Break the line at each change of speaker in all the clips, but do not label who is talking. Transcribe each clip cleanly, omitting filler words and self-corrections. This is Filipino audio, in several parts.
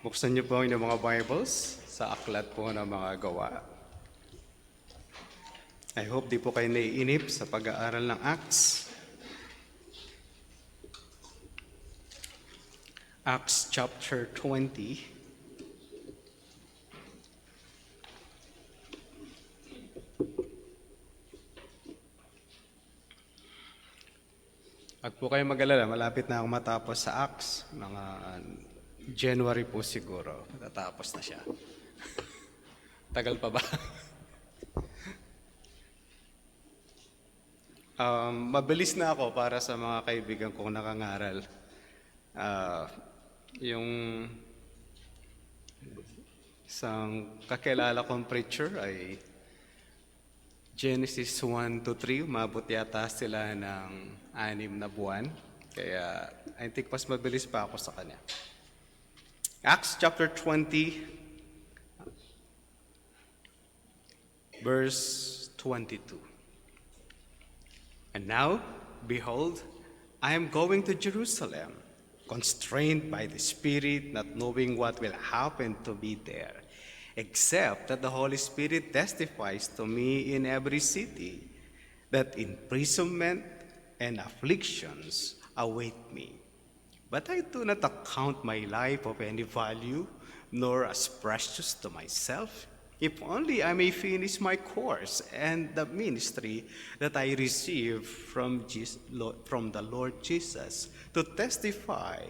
Buksan niyo po ang inyong mga Bibles sa aklat po ng mga gawa. I hope di po kayo naiinip sa pag-aaral ng Acts. Acts chapter 20. At po kayo mag-alala, malapit na akong matapos sa Acts. Mga January po siguro, matatapos na siya. Tagal pa ba? Mabilis na ako para sa mga kaibigan kong nakangaral. Yung isang kakilala kong preacher ay Genesis 1 to 3, umabot yata sila ng 6 na buwan. Kaya I think mas mabilis pa ako sa kanya. Acts chapter 20, verse 22. And now, behold, I am going to Jerusalem, constrained by the Spirit, not knowing what will happen to me there, except that the Holy Spirit testifies to me in every city that imprisonment and afflictions await me. But I do not account my life of any value, nor as precious to myself, if only I may finish my course and the ministry that I received from the Lord Jesus to testify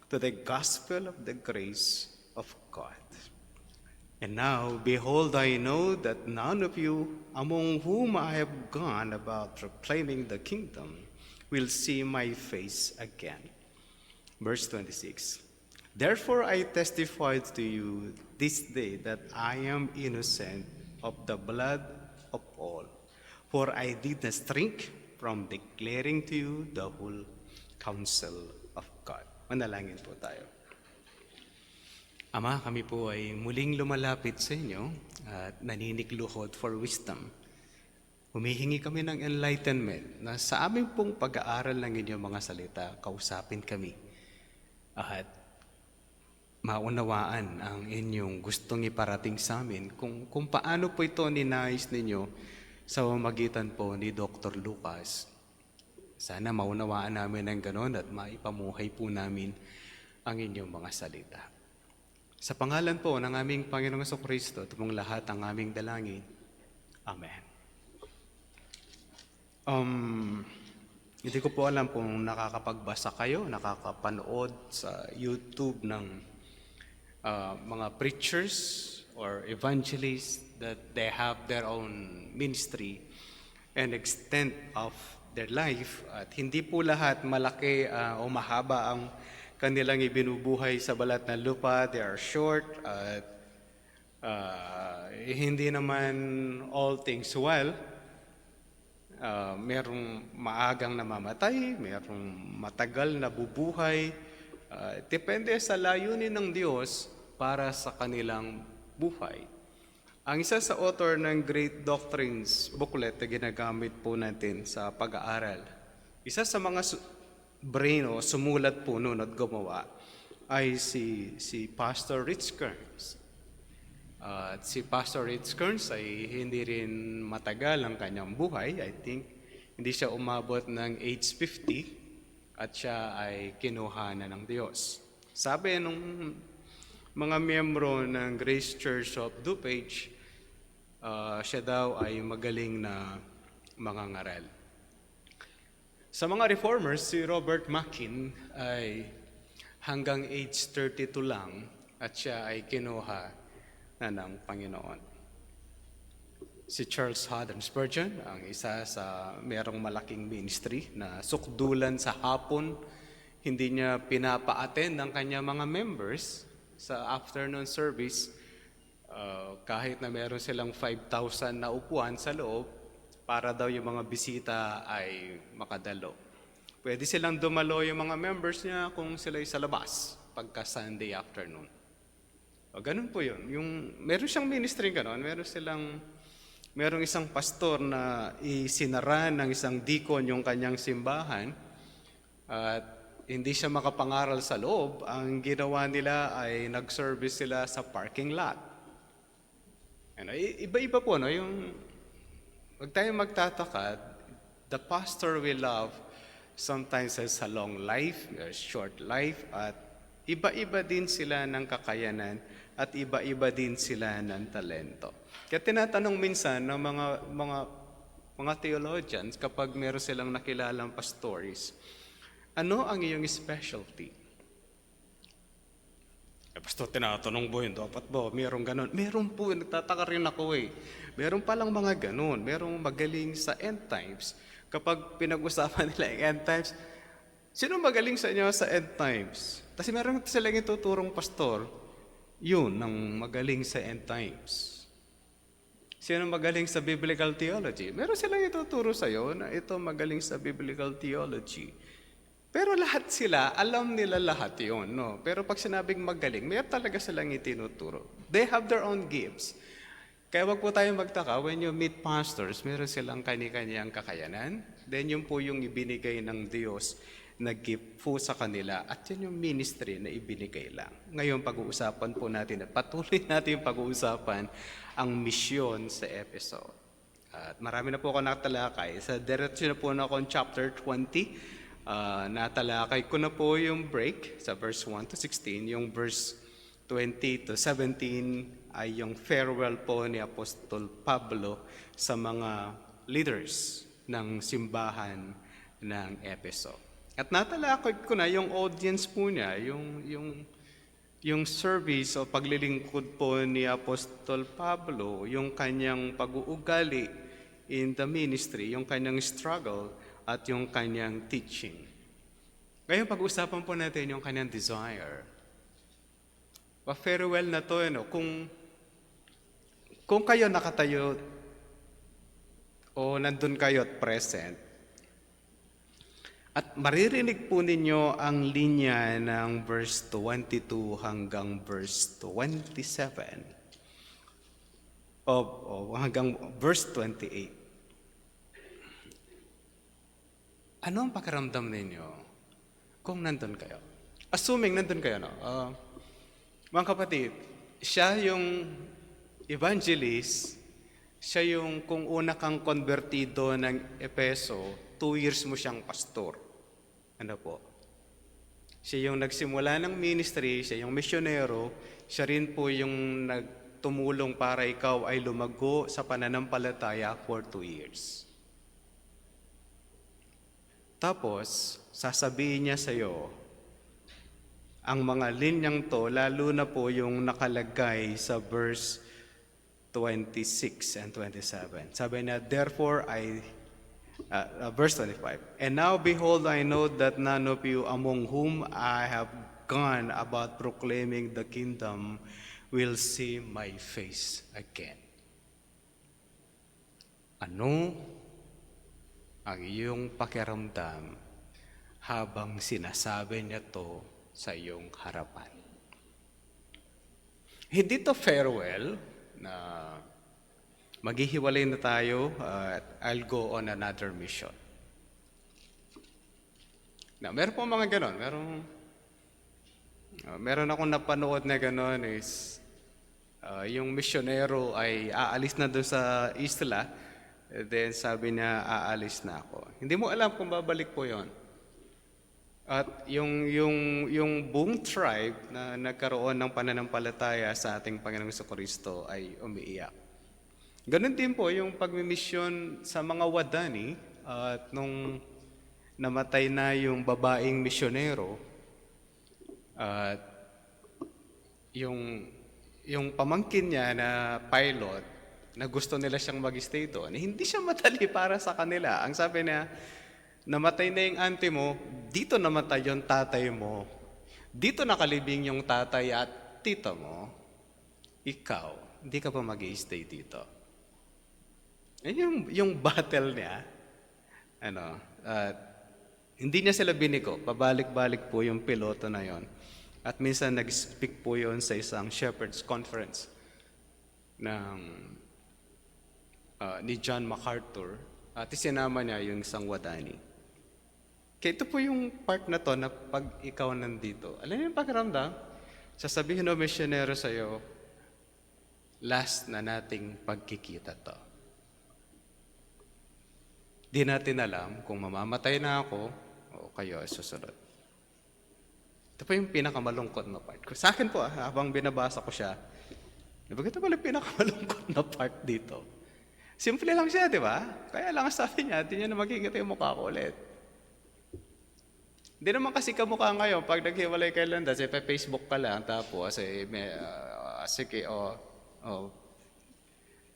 to the gospel of the grace of God. And now, behold, I know that none of you among whom I have gone about proclaiming the kingdom will see my face again. Verse 26. Therefore I testify to you this day that I am innocent of the blood of all, for I did not shrink from declaring to you the whole counsel of God. Manalangin po tayo. Ama, kami po ay muling lumalapit sa inyo at naninikluhod for wisdom. Humihingi kami ng enlightenment na sa aming pong pag-aaral ng inyong mga salita, kausapin kami at maunawaan ang inyong gustong iparating sa amin kung paano po ito ninais ninyo sa magitan po ni Dr. Lucas. Sana maunawaan namin ang ganon at maipamuhay po namin ang inyong mga salita. Sa pangalan po ng aming Panginoong Jesucristo, ito pong lahat ang aming dalangin. Amen. Hindi ko po alam kung nakakapagbasa kayo, nakakapanood sa YouTube ng mga preachers or evangelists that they have their own ministry and extent of their life. At hindi po lahat malaki o mahaba ang kanilang ibinubuhay sa balat ng lupa. They are short at hindi naman all things well. Merong maagang namamatay, merong matagal na bubuhay. Depende sa layunin ng Diyos para sa kanilang buhay. Ang isa sa author ng Great Doctrines booklet na ginagamit po natin sa pag-aaral, isa sa mga sumulat po noon at gumawa ay si Pastor Rich Kearns. At si Pastor Rich Kearns ay hindi rin matagal ang kanyang buhay. I think hindi siya umabot ng age 50 at siya ay kinuha na ng Diyos. Sabi nung mga miyembro ng Grace Church of DuPage, siya daw ay magaling na mangangaral. Sa mga reformers, si Robert Mackin ay hanggang age 32 lang at siya ay kinuha na ng Panginoon. Si Charles Haddon Spurgeon, ang isa sa merong malaking ministry na sukdulan sa hapon, hindi niya pinapa-attend ng kanya mga members sa afternoon service kahit na meron silang 5,000 na upuan sa loob para daw yung mga bisita ay makadalo. Pwede silang dumalo yung mga members niya kung sila'y sa labas pagka Sunday afternoon. O, ganun po yun. Meron siyang ministry ganon, merong isang pastor na isinara ng isang deacon yung kanyang simbahan at hindi siya makapangaral sa loob, ang ginawa nila ay nag-service sila sa parking lot. Ano, iba-iba po, no? Yung, wag tayong magtataka, the pastor we love sometimes has a long life, a short life, at iba-iba din sila ng kakayanan at iba-iba din sila ng talento. Kaya tinatanong minsan ng mga theologians kapag meron silang nakilalang pastores, ano ang iyong specialty? Pastor, tinatanong po yun, dapat ba? Merong ganun. Meron po, nagtataka rin ako eh. Meron palang mga ganun. Merong magaling sa end times. Kapag pinag-usapan nila yung end times, sino magaling sa inyo sa end times? Kasi meron silang ituturong pastor, yun, ng magaling sa end times. Sino magaling sa biblical theology? Meron silang ituturo sa iyo na ito magaling sa biblical theology. Pero lahat sila, alam nila lahat yun. No? Pero pag sinabing magaling, may talaga silang itinuturo. They have their own gifts. Kaya wag po tayong magtaka, when you meet pastors, meron silang kani-kanyang kakayanan. Then yun po yung ibinigay ng Diyos na gift po sa kanila. At yun yung ministry na ibinigay lang. Ngayon pag-uusapan po natin at patuloy natin pag-uusapan ang misyon sa episode. At marami na po ako natalakay. Sa diretso na po na ako chapter 20. Natalakay ko na po yung break sa verse 1 to 16. Yung verse 20 to 17 ay yung farewell po ni Apostol Pablo sa mga leaders ng simbahan ng Efeso. At natalakay ko na yung audience po niya, yung service o paglilingkod po ni Apostol Pablo, yung kanyang pag-uugali in the ministry, yung kanyang struggle, at yung kanyang teaching. Ngayon, pag-usapan po natin yung kanyang desire. Pa-farewell na to, ano, kung kayo nakatayo o nandun kayo at present, at maririnig po ninyo ang linya ng verse 22 hanggang verse 27 o hanggang verse 28. Ano ang pakiramdam ninyo kung nandun kayo? Assuming nandun kayo, no? Mga kapatid, siya yung evangelist, siya yung kung una kang konbertido ng Efeso, 2 years mo siyang pastor. Ano po? Siya yung nagsimula ng ministry, siya yung misyonero, siya rin po yung nagtumulong para ikaw ay lumago sa pananampalataya for 2 years. Tapos, sasabihin niya sa iyo, ang mga linyang to, lalo na po yung nakalagay sa verse 26 and 27. Sabi niya, therefore verse 25, and now behold, I know that none of you among whom I have gone about proclaiming the kingdom will see my face again. Ano ang iyong pakiramdam habang sinasabi niya to sa iyong harapan? Hindi to farewell na maghihiwalay na tayo at I'll go on another mission. Now, meron po mga ganon. Meron akong napanood na ganon is yung misyonero ay aalis na doon sa isla. Then sabi niya, aalis na ako. Hindi mo alam kung babalik po yon. At yung buong tribe na nagkaroon ng pananampalataya sa ating Panginoong Jesucristo ay umiiyak. Ganun din po yung pagmimisyon sa mga wadani at nung namatay na yung babaeng misyonero at yung pamangkin niya na pilot na gusto nila siyang mag-stay doon, hindi siya madali para sa kanila. Ang sabi niya, namatay na yung auntie mo, dito namatay yung tatay mo, dito nakalibing yung tatay at tita mo, ikaw, hindi ka pa mag-i-stay dito. Yung battle niya, hindi niya sila binigo, pabalik-balik po yung piloto na yon. At minsan nag-speak po yon sa isang shepherd's conference ni John MacArthur at isinama niya yung isang wadani. Kaya ito po yung part na to na pag ikaw nandito, alam niyo yung pakiramdam? Sasabihin ng misyonero sa'yo, last na nating pagkikita to. Di natin alam kung mamamatay na ako o kayo ay susunod. Ito po yung pinakamalungkot na part. Sa akin po, habang binabasa ko siya, ito pala yung pinakamalungkot na part dito. Simple lang siya, di ba? Kaya lang sabi niya, di niya na makikita yung mukha ko ulit. Hindi naman kasi kamukha ngayon, pag naghiwalay kayo lang, kasi Facebook ka lang, tapos sige,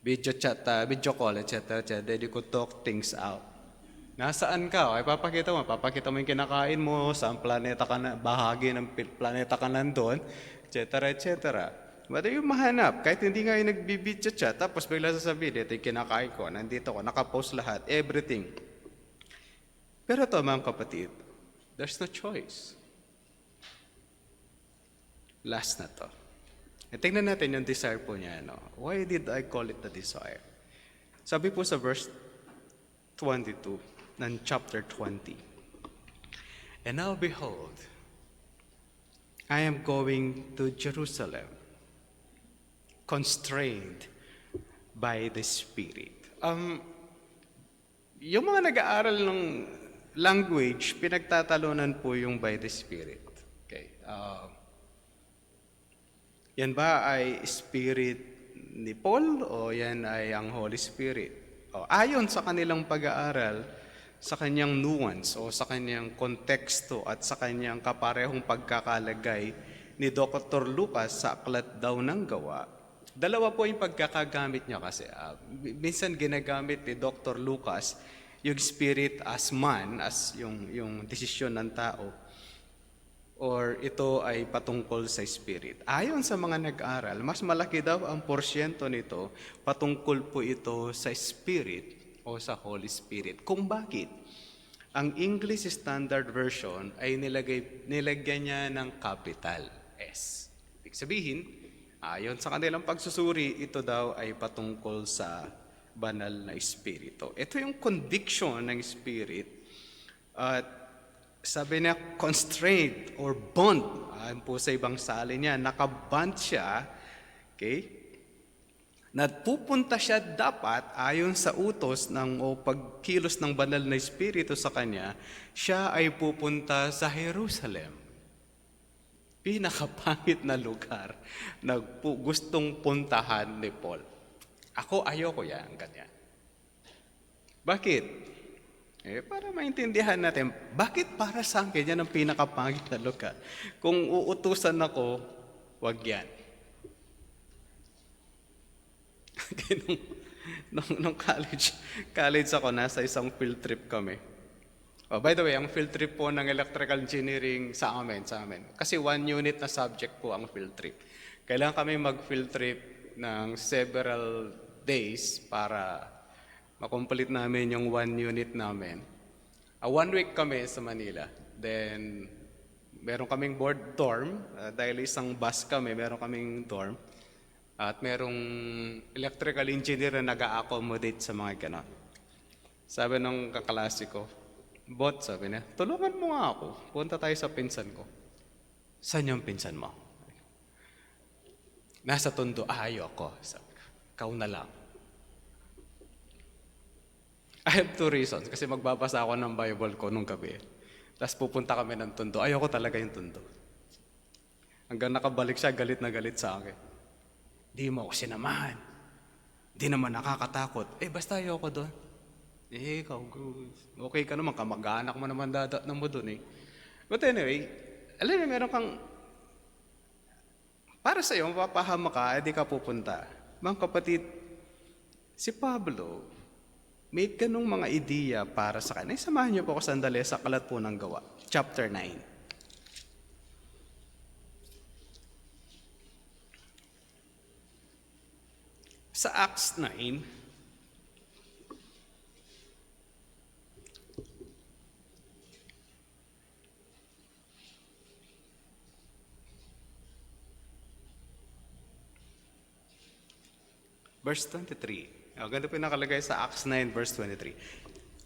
video chat, video call, etc. Then you could talk things out. Nasaan ka? Ay, papakita mo yung kinakain mo, saan planeta ka na, bahagi ng planeta ka nandun, etc. etc. But yung mahanap, kahit hindi nga yung nagbibidyo chat, tapos bigla sasabihin, ito yung kinakain ko, nandito ko, nakapost lahat, everything. Pero ito, mga kapatid, there's no choice. Last na to. Tingnan natin yung desire po niya. No? Why did I call it the desire? Sabi po sa verse 22 ng chapter 20. And now behold, I am going to Jerusalem, constrained by the Spirit. Yung mga nag-aaral ng language, pinagtatalunan po yung by the Spirit. Okay. Yan ba ay Spirit ni Paul o yan ay ang Holy Spirit? Ayon sa kanilang pag-aaral, sa kanyang nuance o sa kanyang konteksto at sa kanyang kaparehong pagkakalagay ni Dr. Lucas sa Aklat daw ng Gawa, dalawa po yung pagkakagamit niya kasi. Minsan ginagamit ni Dr. Lucas yung Spirit as man, as yung desisyon ng tao, or ito ay patungkol sa Spirit. Ayon sa mga nag-aral, mas malaki daw ang porsyento nito, patungkol po ito sa Spirit o sa Holy Spirit. Kung bakit? Ang English Standard Version ay nilagyan niya ng capital S. Ibig sabihin, ayon sa kanilang pagsusuri, ito daw ay patungkol sa banal na Espiritu. Ito yung conviction ng Spirit at sabi niya, constraint or bond. Ayon po sa ibang salin niya, nakaband siya, okay? Nagpupunta siya dapat, ayon sa utos o pagkilos ng banal na Espiritu sa kanya, siya ay pupunta sa Jerusalem. Pinakapangit na lugar na gustong puntahan ni Paul. Ako, ayoko yan, ganyan. Bakit? Para maintindihan natin, bakit para sa akin yan ang pinakapangit na lugar? Kung uutusan ako, wag yan. nung college ako, nasa isang field trip kami. By the way, ang field trip po ng electrical engineering sa amin. Kasi 1 unit na subject po ang field trip. Kailangan kami mag-field trip ng several days para makomplete namin yung 1 unit namin. 1 week kami sa Manila. Then, meron kaming board dorm. Dahil isang bus kami, meron kaming dorm. At merong electrical engineer na nag-a-accommodate sa mga ganon. Sabi ng kaklase ko, Bot, sabi niya, tulungan mo nga ako. Punta tayo sa pinsan ko. Saan yung pinsan mo? Nasa Tondo. Ayoko. Sabi ko, ikaw na lang. I have 2 reasons. Kasi magbabasa ako ng Bible ko nung gabi. Tapos pupunta kami ng Tondo. Ayoko talaga yung Tondo. Hanggang nakabalik siya, galit na galit sa akin. Di mo ako sinamahan. Di naman nakakatakot. Basta ayoko doon. Ikaw, okay ka naman, kamag-anak mo naman dadat mo doon eh. But anyway, alam niyo, meron kang, para sa'yo, mapapahama ka, di ka pupunta. Mga kapatid, si Pablo, may ganung mga ideya para sa kanya. Samahan niyo po ako sandali sa Aklat po ng Gawa, chapter 9. Sa Acts 9, verse 23. Ganito po nakalagay sa Acts 9, verse 23.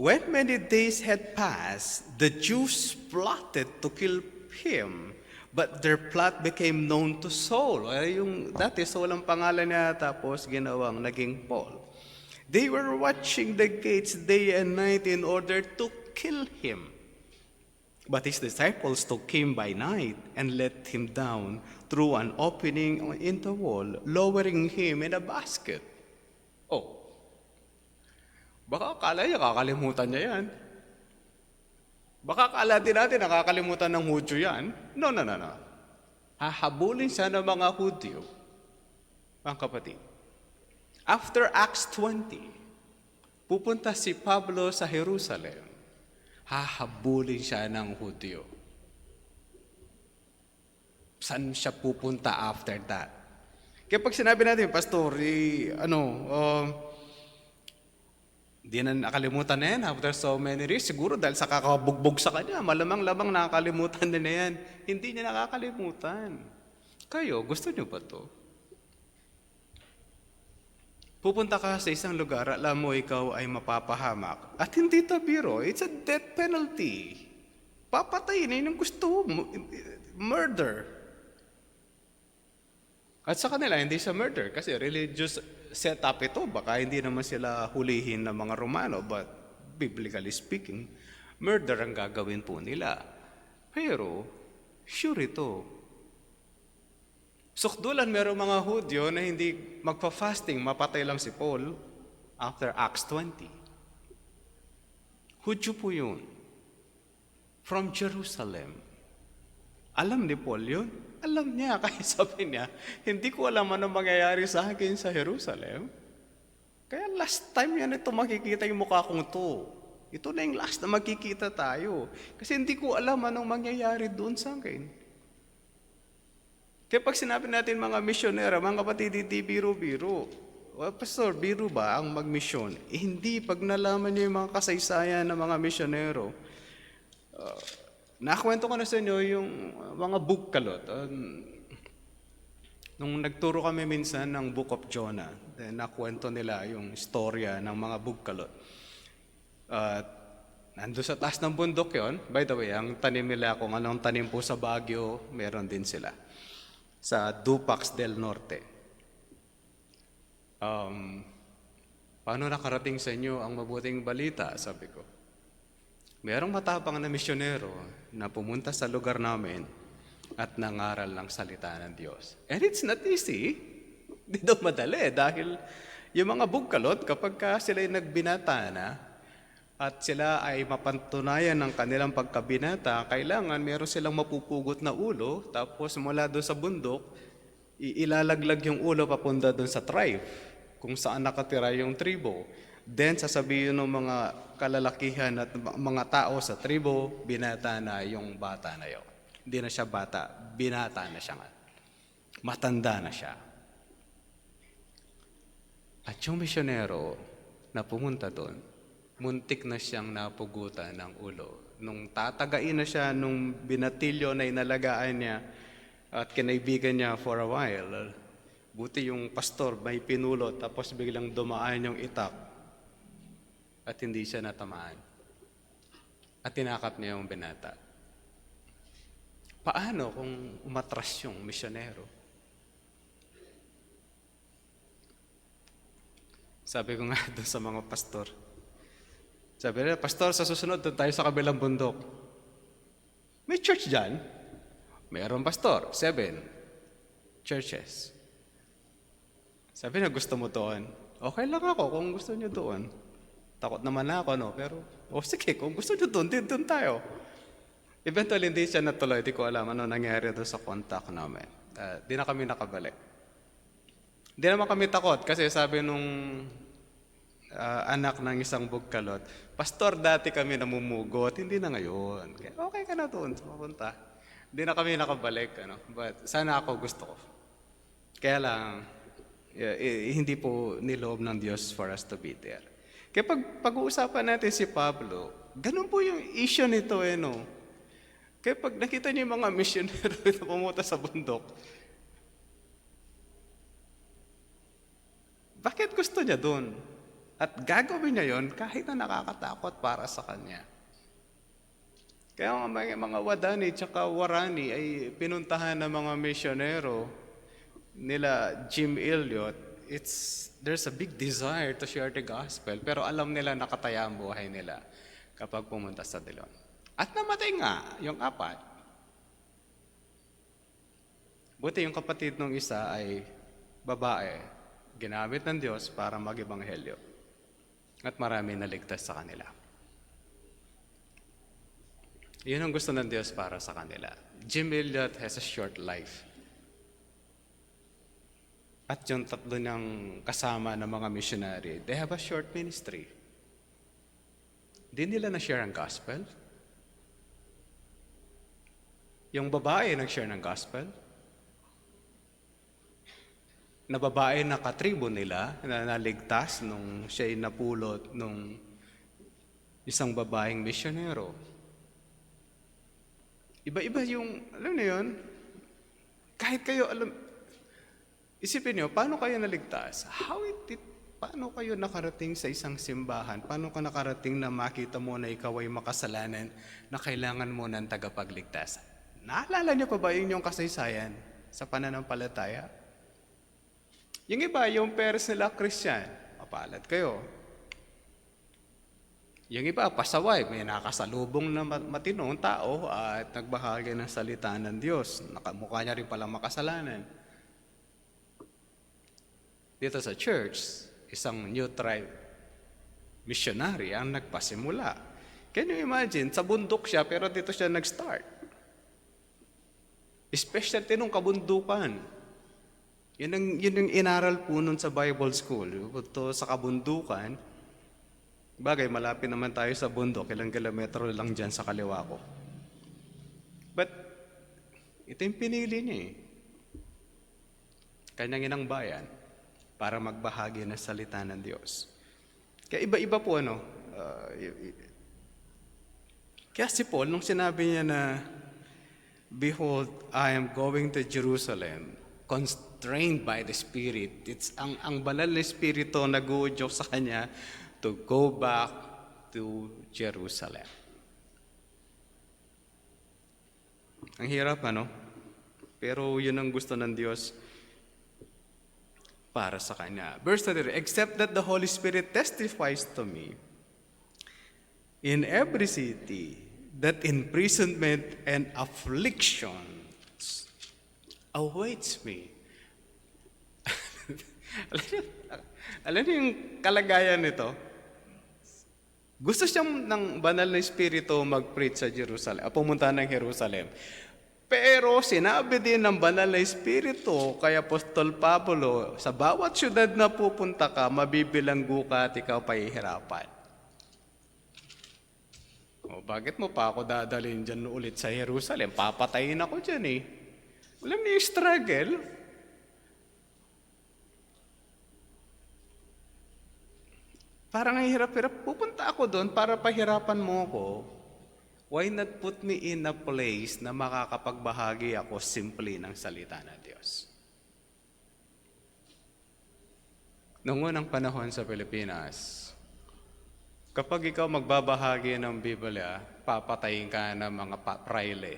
When many days had passed, the Jews plotted to kill him, but their plot became known to Saul. Ay, yung dati Saul ang pangalan niya, tapos ginawang naging Paul. They were watching the gates day and night in order to kill him. But his disciples took him by night and let him down through an opening in the wall, lowering him in a basket. Oh, baka akala niya kakalimutan niya yan. Baka akala din natin nakakalimutan ng Hudyo yan. No. Hahabulin siya ng mga Hudyo. Mga kapatid. After Acts 20, pupunta si Pablo sa Jerusalem. Hahabulin siya ng Hudyo. Saan siya pupunta after that? Kaya pag sinabi natin, Pastor, di na nakalimutan na yan after so many years. Siguro dahil sa kakabugbog sa kanya, malamang-lamang nakakalimutan din na yan. Hindi niya nakakalimutan. Kayo, gusto niyo ba to? Pupunta ka sa isang lugar, alam mo ikaw ay mapapahamak. At hindi to biro, it's a death penalty. Papatayin na yung gusto mo. Murder. At sa kanila, hindi sa murder kasi religious setup ito. Baka hindi naman sila hulihin ng mga Romano, but biblically speaking, murder ang gagawin po nila. Pero, sure ito. Sukdulan merong mga Hudyo na hindi magpa-fasting, mapatay lang si Paul after Acts 20. Hudyo po yun. From Jerusalem. Alam ni Paul yun? Alam niya, kaya sabi niya, hindi ko alam anong mangyayari sa akin sa Jerusalem. Kaya last time yan ito makikita yung mukha kong to. Ito na yung last na magkikita tayo. Kasi hindi ko alam anong mangyayari doon sa akin. Kaya pag sinabi natin mga misyonera, mga kapatid, hindi biro-biro. Well, Pastor, biro ba ang magmisyon? Hindi, pag nalaman niyo yung mga kasaysayan ng mga misyonero, nakwento ko na sa inyo yung mga bugkalot. Nung nagturo kami minsan ng Book of Jonah, nakwento nila yung storya ng mga bugkalot. Nandun sa taas ng bundok yon. By the way, ang tanim nila, kung anong tanim po sa Baguio, meron din sila. Sa Dupax del Norte. Paano nakarating sa inyo ang mabuting balita? Sabi ko. Merong matapang na misyonero na pumunta sa lugar namin at nangaral ng salita ng Diyos. And it's not easy. Hindi daw madali dahil yung mga bugkalot, kapag sila ay nagbinata na at sila ay mapantunayan ng kanilang pagkabinata, kailangan meron silang mapupugot na ulo, tapos mula doon sa bundok, ilalaglag yung ulo papunta doon sa tribe, kung saan nakatira yung tribo. Then sasabihin ng mga kalalakihan at mga tao sa tribo, binata na yung bata na yun. Hindi na siya bata, binata na siya nga. Matanda na siya. At yung misyonero na pumunta doon, muntik na siyang napugutan ng ulo. Nung tatagain na siya, nung binatilyo na inalagaan niya at kinaibigan niya for a while, buti yung pastor may pinulot tapos biglang dumaan yung itak at hindi siya natamaan. At tinakap niya yung binata. Paano kung umatras yung misyonero? Sabi ko nga doon sa mga pastor. Sabi nila, Pastor, sa susunod doon tayo sa kabilang bundok. May church dyan. Mayroong pastor, 7 churches. Sabi na, gusto mo doon? Okay lang ako kung gusto niyo doon. Takot naman ako, no? Pero, sige, kung gusto niyo doon, doon tayo. Eventually, hindi siya natuloy. Hindi ko alam ano nangyari doon sa contact namin. Di na kami nakabalik. Di naman kami takot kasi sabi nung anak ng isang bugkalot, Pastor, dati kami namumugot, hindi na ngayon. Kaya, okay ka na doon, pupunta. Hindi na kami nakabalik, ano? But sana ako gusto ko. Kaya lang, hindi po niloob ng Diyos for us to be there. Kaya pag-uusapan natin si Pablo, ganun po yung issue nito, no? Kaya pag nakita niyo yung mga missionary na pumunta sa bundok, bakit gusto niya doon? At gagawin niya yon kahit na nakakatakot para sa kanya. Kaya nga mga Wadani tsaka Warani ay pinuntahan ng mga misyonero nila Jim Elliot. There's a big desire to share the gospel, pero alam nila nakataya ang buhay nila kapag pumunta sa Dilon. At namatay nga yung 4. Buti yung kapatid ng isa ay babae, ginamit ng Diyos para mag-ebanghelyo. At marami naligtas sa kanila. Yun ang gusto ng Diyos para sa kanila. Jim Elliot has a short life. At yung 3 niyang kasama ng mga missionary, they have a short ministry. Di nila na-share ang gospel. Yung babae nag-share ng gospel. Na babae na katribo nila, na naligtas nung siya'y napulot nung isang babaeng misyonero. Iba-iba yung, alam niyo yun, kahit kayo, isipin niyo, paano kayo naligtas? Paano kayo nakarating sa isang simbahan? Paano ka nakarating na makita mo na ikaw ay makasalanan na kailangan mo ng tagapagligtas? Naalala niyo pa ba yung kasaysayan sa pananampalataya? Yung iba, yung parents nila Christian, mapalad kayo. Yung iba, pasaway, may nakasalubong na matinong tao at nagbahagi ng salita ng Diyos. Mukha niya rin palang makasalanan. Dito sa church, isang new tribe missionary ang nagpasimula. Can you imagine? Sa bundok siya, pero dito siya nag-start. Especially nung kabundukan. Yun yung inaral po nun sa Bible school. Ito sa kabundukan, bagay, malapit naman tayo sa bundok. Ilang kilometro lang dyan sa kaliwa ko. But, ito yung pinili niya eh. Kanyang inang bayan para magbahagi ng salita ng Diyos. Kaya iba-iba po kaya si Paul, nung sinabi niya na, "Behold, I am going to Jerusalem," constrained by the Spirit. It's ang banal na Espiritu nag-uudyok sa kanya to go back to Jerusalem. Ang hirap, Pero yun ang gusto ng Diyos para sa kanya. Verse 33, "Except that the Holy Spirit testifies to me in every city that imprisonment and afflictions awaits me." Alam niyo yung kalagayan nito? Gusto siyang ng banal na Espiritu mag-preach sa Jerusalem, pumunta ng Jerusalem. Pero sinabi din ng banal na Espiritu kay Apostol Pablo, sa bawat syudad na pupunta ka, mabibilanggo ka at ikaw pahihirapan. Bakit mo pa ako dadalhin dyan ulit sa Jerusalem? Papatayin ako dyan eh. Alam niyo yung struggle? Parang hirap-hirap. Pupunta ako doon para pahirapan mo ako. Why not put me in a place na makakapagbahagi ako simply ng salita ng Diyos? Noong unang panahon sa Pilipinas, kapag ikaw magbabahagi ng Biblia, papatayin ka ng mga praile.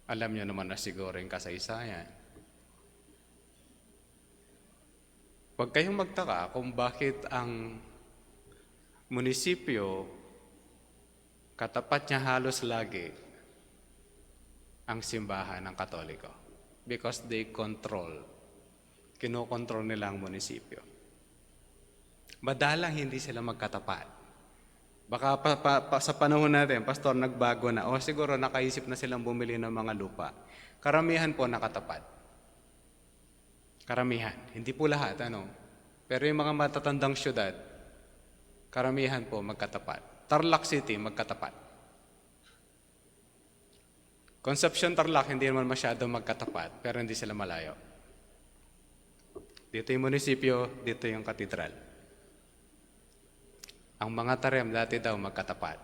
Alam niyo naman na siguro yung kasaysayan. Huwag kayong magtaka kung bakit ang munisipyo katapat niya halos lagi ang simbahan ng Katoliko. Because they kinokontrol nila ang munisipyo. Madalang hindi sila magkatapat. Baka sa panahon natin, pastor, nagbago na. O siguro nakaisip na silang bumili ng mga lupa. Karamihan po nakatapat. Karamihan. Hindi po lahat, Pero yung mga matatandang syudad, karamihan po magkatapat. Tarlac City, magkatapat. Concepcion, Tarlac, hindi naman masyado magkatapat, pero hindi sila malayo. Dito yung munisipyo, dito yung katedral. Ang mga Tarem dati daw magkatapat.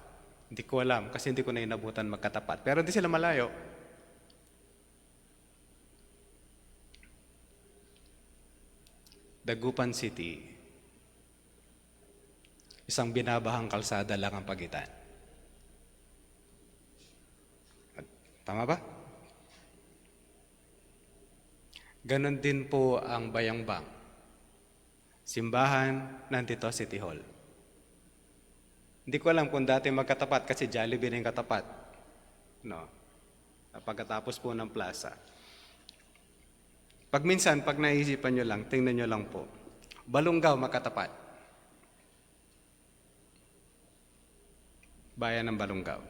Hindi ko alam, kasi hindi ko na inabutan magkatapat. Pero hindi sila malayo. Dagupan City, Isang binabahang kalsada lang ang pagitan. Tama ba? Ganon din po ang Bayangbang. Simbahan ng Tito City Hall. Hindi ko alam kung dati magkatapat kasi Jollibee na yung katapat. No. Pagkatapos po ng plaza. Pag naisipan nyo lang, tingnan nyo lang po. Balungaw magkatapat. Bayan ng Balungaw.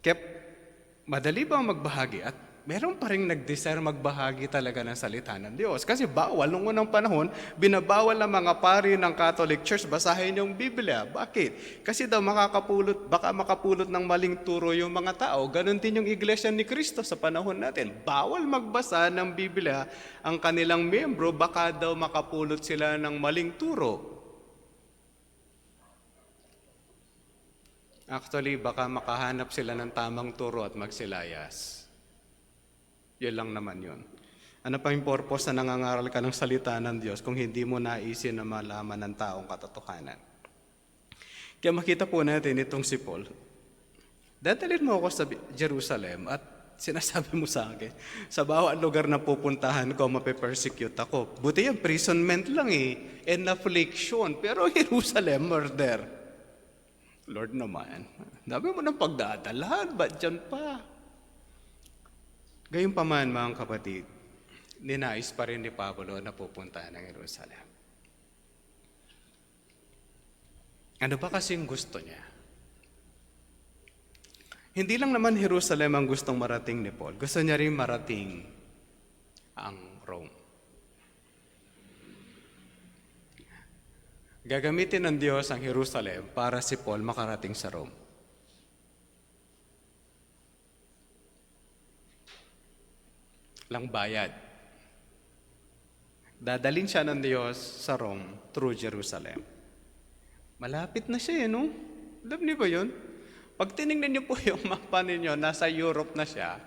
Kaya madali ba magbahagi at meron pa rin nag-desire magbahagi talaga ng salita ng Diyos. Kasi bawal, nung unang panahon, binabawal ng mga pari ng Catholic Church basahin yung Biblia. Bakit? Kasi daw baka makapulot ng maling turo yung mga tao. Ganon din yung Iglesia ni Cristo sa panahon natin. Bawal magbasa ng Biblia ang kanilang membro, baka daw makapulot sila ng maling turo. Actually, baka makahanap sila ng tamang turo at magsilayas. Yun lang naman yun. Ano pa yung purpose na nangangaral ka ng salita ng Diyos kung hindi mo naisin na malaman ng taong katotohanan? Kaya makita po natin itong si Paul. Dadalhin mo ako sa Jerusalem at sinasabi mo sa akin, sa bawat lugar na pupuntahan ko, mape-persecute ako. Buti yung imprisonment lang and affliction. Pero Jerusalem, murder. Lord naman, dami mo ng pagdadalhan, ba't dyan pa? Gayunpaman, mga kapatid, ninais pa rin ni Pablo na pupuntahan ng Jerusalem. Ano ba kasing gusto niya? Hindi lang naman Jerusalem ang gustong marating ni Paul. Gusto niya rin marating ang Rome. Gagamitin ng Diyos ang Jerusalem para si Paul makarating sa Rome. Lang bayad. Dadalhin siya ng Diyos sa Rome through Jerusalem. Malapit na siya, no? Alam niyo ba yun? Pag tinignan niyo po yung mapa ninyo, nasa Europe na siya.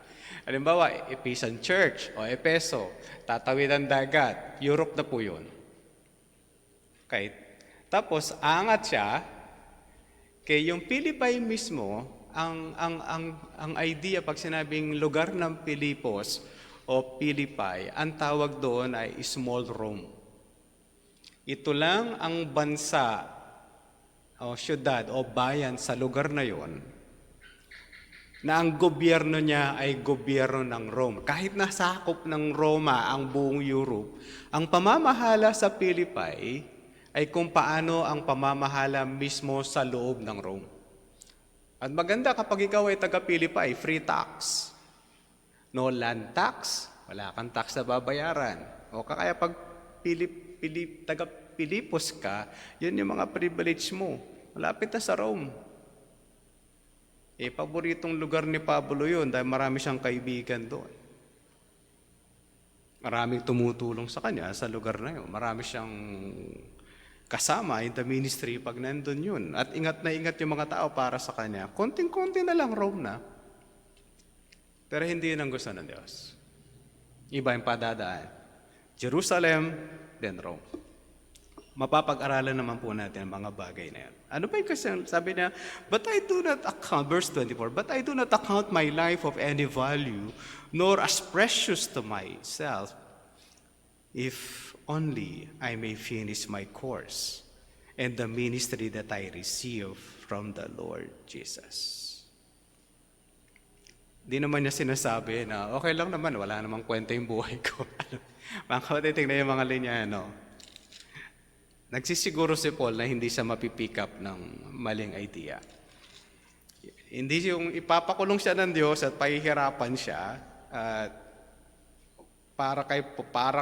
Halimbawa, Ephesian Church o Epeso, tatawid ang dagat, Europe na po yun. Okay. Tapos, angat siya, kay yung Philippi mismo, ang idea pag sinabing lugar ng Pilipos, o Philippi, ang tawag doon ay small Rome. Ito lang ang bansa o syudad o bayan sa lugar na yon na ang gobyerno niya ay gobyerno ng Rome. Kahit nasakop ng Roma ang buong Europe, ang pamamahala sa Philippi ay kung paano ang pamamahala mismo sa loob ng Rome. At maganda kapag ikaw ay taga-Philippi, free tax. No land tax, wala kang tax na babayaran. O kaya pag taga-Pilipos ka, yun yung mga privilege mo. Malapit na sa Rome. Paboritong lugar ni Pablo yun dahil marami siyang kaibigan doon. Maraming tumutulong sa kanya sa lugar na yun. Marami siyang kasama in the ministry pag nandun yun. At ingat na ingat yung mga tao para sa kanya. Konting-konti na lang Rome na. Pero hindi yun ang gusto ng Diyos. Iba yung padadaan. Jerusalem, then Rome. Mapapag-aralan naman po natin ang mga bagay na yan. Ano ba yung kasi sabi niya, but I do not account, verse 24, but I do not account my life of any value, nor as precious to myself, if only I may finish my course and the ministry that I receive from the Lord Jesus. Di naman niya sinasabi na okay lang naman, wala namang kwenta yung buhay ko. Mga kapatid, tingnan yung mga linya, Nagsisiguro si Paul na hindi siya mapipick up ng maling idea. Hindi yung ipapakulong siya ng Diyos at pahihirapan siya at para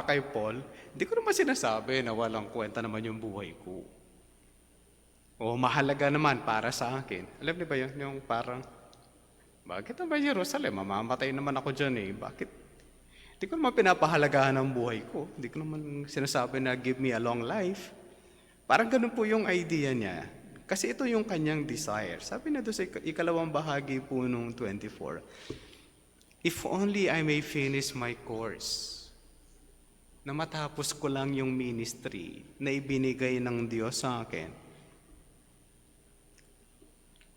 kay Paul, hindi ko naman sinasabi na walang kwenta naman yung buhay ko. O mahalaga naman para sa akin. Alam niyo ba yun? Yung parang, bakit naman Jerusalem? Mamamatay naman ako dyan Bakit? Hindi ko naman pinapahalagahan ang buhay ko. Hindi ko naman sinasabi na give me a long life. Parang ganun po yung idea niya. Kasi ito yung kanyang desire. Sabi na doon sa ikalawang bahagi po nung 24, if only I may finish my course. na matapos ko lang yung ministry na ibinigay ng Diyos sa akin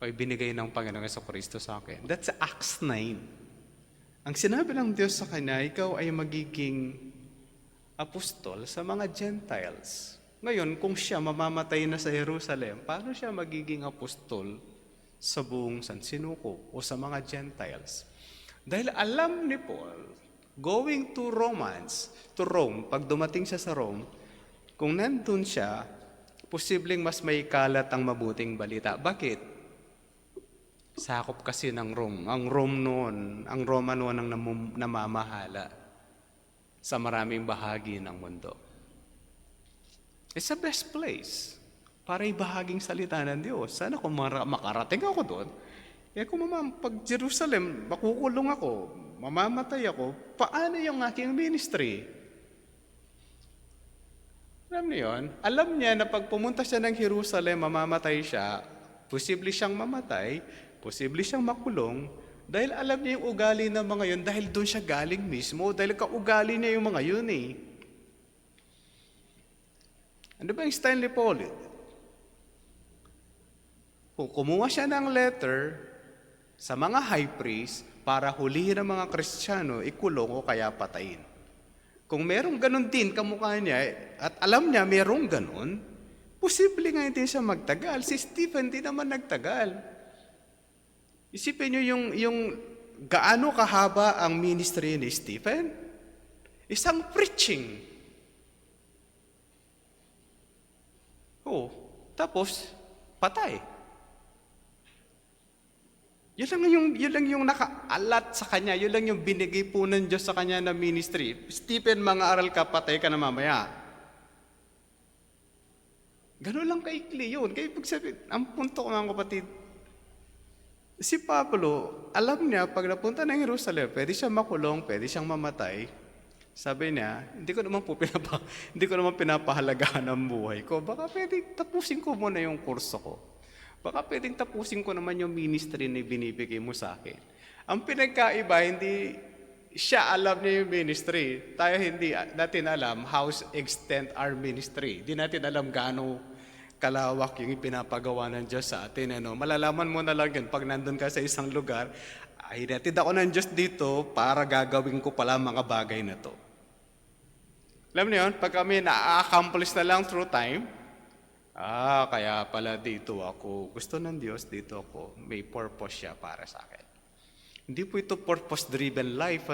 o ibinigay ng Panginoong Jesucristo sa akin. That's Acts 9. Ang sinabi ng Diyos sa kanya, ikaw ay magiging apostol sa mga Gentiles. Ngayon, kung siya mamamatay na sa Jerusalem, paano siya magiging apostol sa buong Sansinuko o sa mga Gentiles? Dahil alam ni Paul, going to Rome, pag dumating siya sa Rome, kung nandun siya, posibleng mas may kalat ang mabuting balita. Bakit? Sakop kasi ng Rome. Ang Roma noon ang namamahala sa maraming bahagi ng mundo. It's the best place para ibahaging salita ng Diyos. Sana kung makarating ako doon, kung pag Jerusalem, makukulong ako, mamamatay ako, paano yung aking ministry? Alam niyo yun? Alam niya na pag pumunta siya ng Jerusalem, mamamatay siya, posible siyang mamatay, posible siyang makulong, dahil alam niya yung ugali ng mga yun, dahil doon siya galing mismo, dahil kaugali niya yung mga yun eh. Ano ba yung style ni Paul? Kung kumuha siya ng letter sa mga high priest para hulihin ang mga Kristiyano, ikulong o kaya patayin. Kung merong ganun din kamukha niya, at alam niya merong ganun, posible nga hindi siya magtagal. Si Stephen di naman nagtagal. Isipin niyo yung gaano kahaba ang ministry ni Stephen? Isang preaching. Tapos, patay. Yun lang yung nakaalat sa kanya, yun lang yung binigay po ng Diyos sa kanya na ministry. Stephen, mga aral ka, patay ka na mamaya. Ganun lang kaikli yun. Kaya pagsabi, ang punto ko mga kapatid, si Pablo, alam niya, pag napunta ng Jerusalem, pwede siyang makulong, pwede siyang mamatay. Sabi niya, hindi ko naman pinapahalagahan ang buhay ko. Baka pwede tapusin ko muna yung kurso ko. Baka pwedeng tapusin ko naman yung ministry na binibigay mo sa akin. Ang pinagkaiba, hindi siya alam niya yung ministry. Tayo hindi natin alam how extend our ministry. Hindi natin alam gaano kalawak yung ipinapagawa ng Diyos sa atin. Malalaman mo na lang yun pag nandun ka sa isang lugar, ay natid ako ng Diyos dito para gagawin ko pala mga bagay na to. Alam niyo yun, pag kami na-accomplish na lang through time, kaya pala dito ako, gusto ng Diyos, dito ako, may purpose siya para sa akin. Hindi po ito purpose-driven life,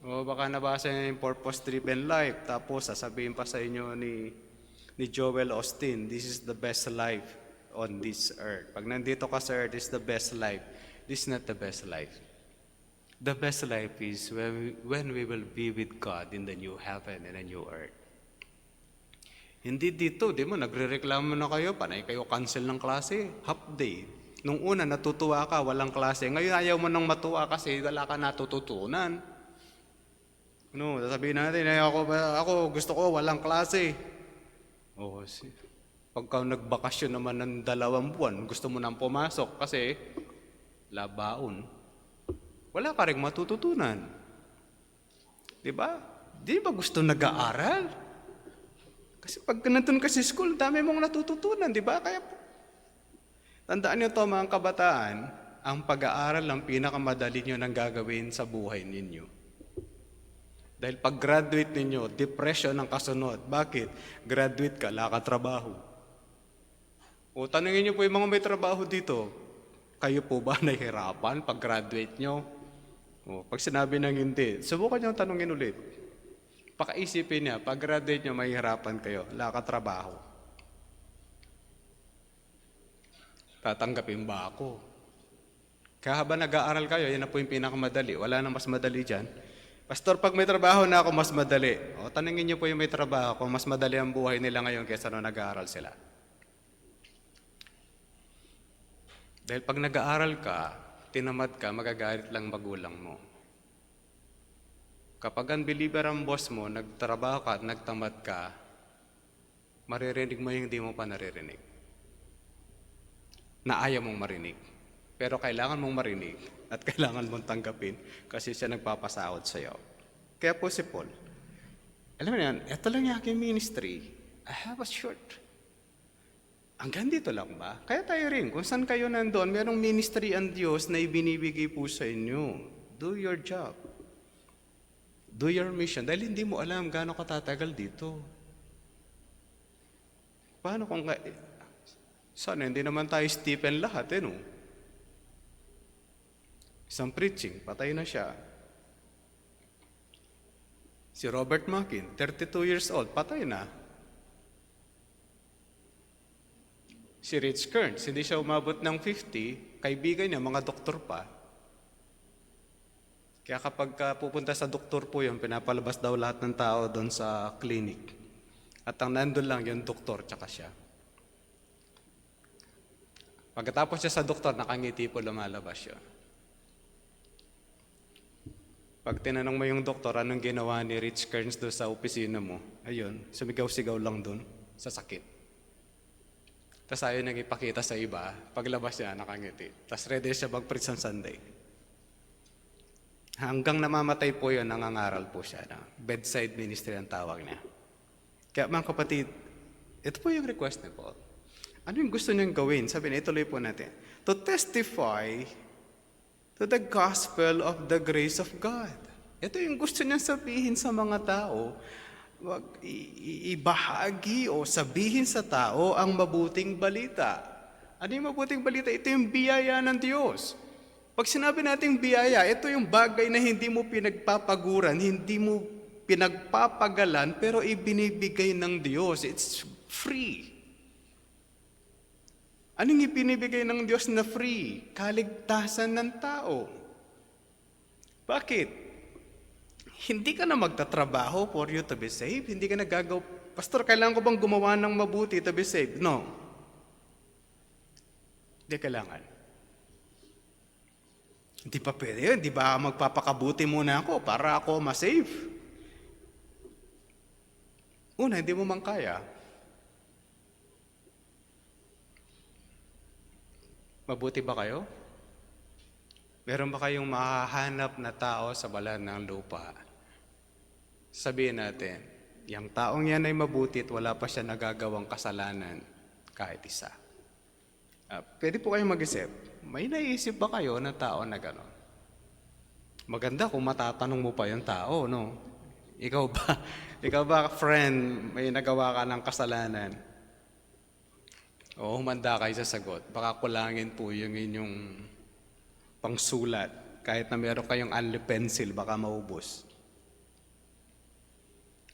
O baka nabasa niyo yung purpose-driven life, tapos sasabihin pa sa inyo ni Joel Austin, this is the best life on this earth. Pag nandito ka sa earth, this is the best life. This is not the best life. The best life is when we will be with God in the new heaven and the new earth. Hindi dito, di mo, nagre-reklamo na kayo, panay kayo cancel ng klase, half day. Nung una, natutuwa ka, walang klase. Ngayon, ayaw mo nang matuwa kasi wala ka natututunan. Sasabihin natin, ako gusto ko, walang klase. Pagka nagbakasyon naman ng 2 buwan, gusto mo nang pumasok kasi labaon. Wala ka rin matututunan. Di ba? Di ba gusto nag-aaral? Kasi pag nandun ka sa school, dami mong natututunan, di ba? Kaya tandaan niyo to mga kabataan, ang pag-aaral ang pinakamadali niyo nang gagawin sa buhay ninyo. Dahil pag graduate ninyo, depression ang kasunod. Bakit? Graduate ka, lakatrabaho. Tanungin niyo po yung mga may trabaho dito, kayo po ba nahihirapan pag graduate nyo? Pag sinabi ng hindi, subukan niyo tanungin ulit. Pakaisipin niya, pag graduate nyo, mahihirapan kayo, lakatrabaho. Tatanggapin ba ako? Kaya habang nag-aaral kayo, yan na po yung pinakamadali. Wala na mas madali dyan. Pastor, pag may trabaho na ako, mas madali. Tanungin niyo po yung may trabaho, kung mas madali ang buhay nila ngayon kaysa nung nag-aaral sila. Dahil pag nag-aaral ka, tinamad ka, magagalit lang magulang mo. Kapag unbeliever ang boss mo, nagtrabaho ka at nagtamad ka, maririnig mo yung hindi mo pa naririnig. Na ayaw mong marinig. Pero kailangan mong marinig at kailangan mong tanggapin kasi siya nagpapasahod sa iyo. Kaya po si Paul, Alam mo na yan, ito lang yung aking ministry. I have a short. Hanggang dito lang ba? Kaya tayo rin, kung saan kayo nandun, merong ministry ang Diyos na ibinibigay po sa inyo. Do your job. Do your mission. Dahil hindi mo alam gaano katatagal dito. Paano kung... Sana, hindi naman tayo Stephen lahat, no? Isang preaching, patay na siya. Si Robert Mackin, 32 years old, patay na. Si Rich Kearns, hindi siya umabot ng 50, kaibigan niya, mga doktor pa. Kaya kapag pupunta sa doktor po yun, pinapalabas daw lahat ng tao doon sa clinic. At ang nandun lang yung doktor, tsaka siya. Pagkatapos siya sa doktor, nakangiti po, lumalabas siya. Pag tinanong mo yung doktor, anong ginawa ni Rich Kearns doon sa opisina mo? Ayun, sumigaw-sigaw lang doon sa sakit. Tapos ayaw nang ipakita sa iba, paglabas niya, nakangiti. Tapos ready siya mag-preach on Sunday. Hanggang namamatay po yun, nangangaral po siya. Na bedside ministry ang tawag niya. Kaya mga kapatid, ito po yung request ni Paul. Ano yung gusto niyang gawin? Sabi niya, ituloy po natin. To testify to the gospel of the grace of God. Ito yung gusto niyang sabihin sa mga tao. Ibahagi o sabihin sa tao ang mabuting balita. Ano yung mabuting balita? Ito yung biyaya ng Diyos. Pag sinabi nating biyaya, ito yung bagay na hindi mo pinagpapaguran, hindi mo pinagpapagalan, pero ibinibigay ng Diyos. It's free. Anong ipinibigay ng Diyos na free? Kaligtasan ng tao. Bakit? Hindi ka na magtatrabaho for you to be saved. Hindi ka na gagaw. Pastor, kailangan ko bang gumawa ng mabuti to be saved? No. Hindi kailangan. Hindi pa pwede yun. Hindi ba magpapakabuti muna ako para ako ma-save? Una, hindi mo man kaya. Mabuti ba kayo? Meron ba kayong mahahanap na tao sa balat ng lupa? Sabihin natin, yung taong yan ay mabuti at wala pa siya nagagawang kasalanan kahit isa. Pwede po kayong mag-isip, may naisip ba kayo na tao na gano'n? Maganda kung matatanong mo pa yung tao, no? Ikaw ba, friend, may nagawa ka ng kasalanan? O humanda kayo sa sagot. Baka kulangin po yung inyong pangsulat. Kahit na meron kayong only pencil, baka maubos.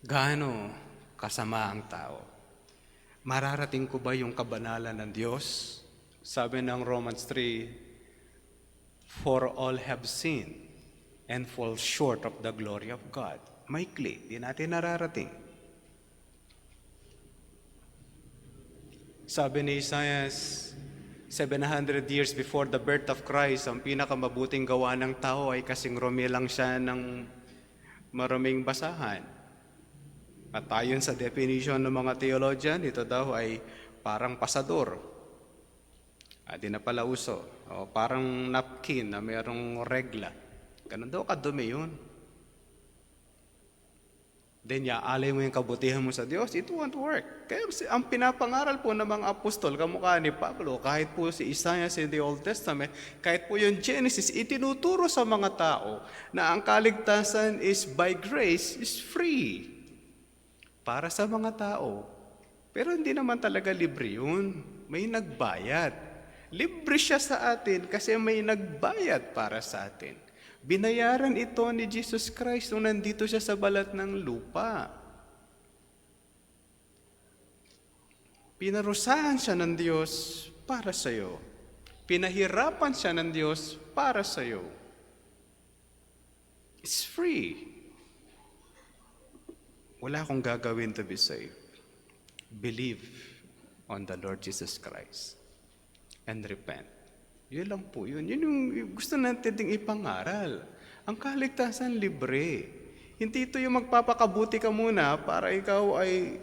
Gaano kasama ang tao? Mararating ko ba yung kabanalan ng Diyos? Sabi ng Romans 3, for all have sinned and fall short of the glory of God. Maikli, di natin nararating. Sabi ni Isaiah, 700 years before the birth of Christ, ang pinakamabuting gawa ng tao ay kasing rumilang siya ng maraming basahan. At ayon sa definition ng mga theologian, ito daw ay parang pasador. Di na pala uso. O parang napkin na mayroong regla. Ganun daw kadumi yun. Then alay mo yung kabutihan mo sa Diyos, it won't work. Kaya ang pinapangaral po ng mga apostol, kamukha ni Pablo, kahit po si Isaiah in the Old Testament, kahit po yung Genesis, itinuturo sa mga tao na ang kaligtasan is by grace, is free. Para sa mga tao. Pero hindi naman talaga libre yun. May nagbayad. Libre siya sa atin kasi may nagbayad para sa atin. Binayaran ito ni Jesus Christ nung nandito siya sa balat ng lupa. Pinarusahan siya ng Diyos para sa iyo. Pinahirapan siya ng Diyos para sa iyo. It's free. Wala akong gagawin to be saved. Believe on the Lord Jesus Christ and repent. Yun lang po yun. Yun yung gusto natin ding ipangaral. Ang kaligtasan libre. Hindi ito yung magpapakabuti ka muna para ikaw ay